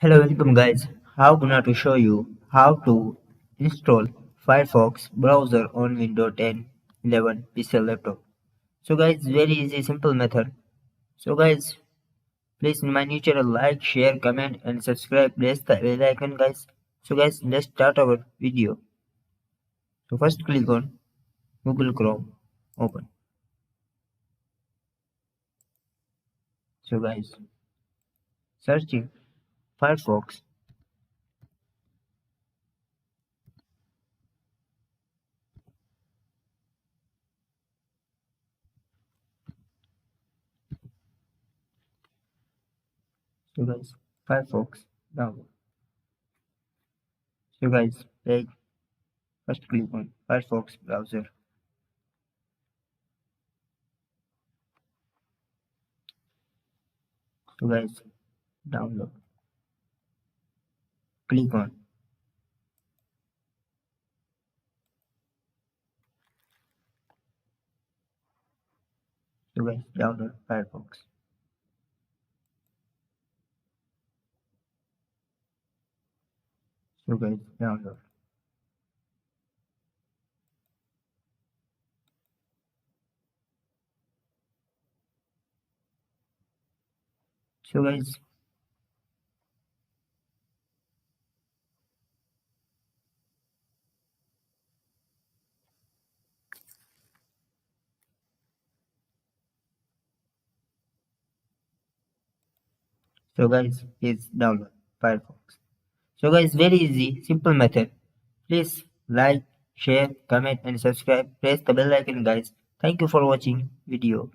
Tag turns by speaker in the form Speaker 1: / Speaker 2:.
Speaker 1: Hello, welcome guys. How gonna to show you how to install Firefox browser on Windows 10, 11 PC laptop. So guys, very easy, simple method. So guys, please in my new channel like, share, comment and subscribe. Press the bell icon guys. So guys, let's start our video. So first click on Google Chrome, open. So guys, searching Firefox. So guys, Firefox download. So guys, first click on Firefox browser. So guys, download. Click on. So guys, download Firefox. So guys, download. So guys, is download Firefox. So guys, very easy, simple method. Please like, share, comment and subscribe. Press the bell icon guys. Thank you for watching video.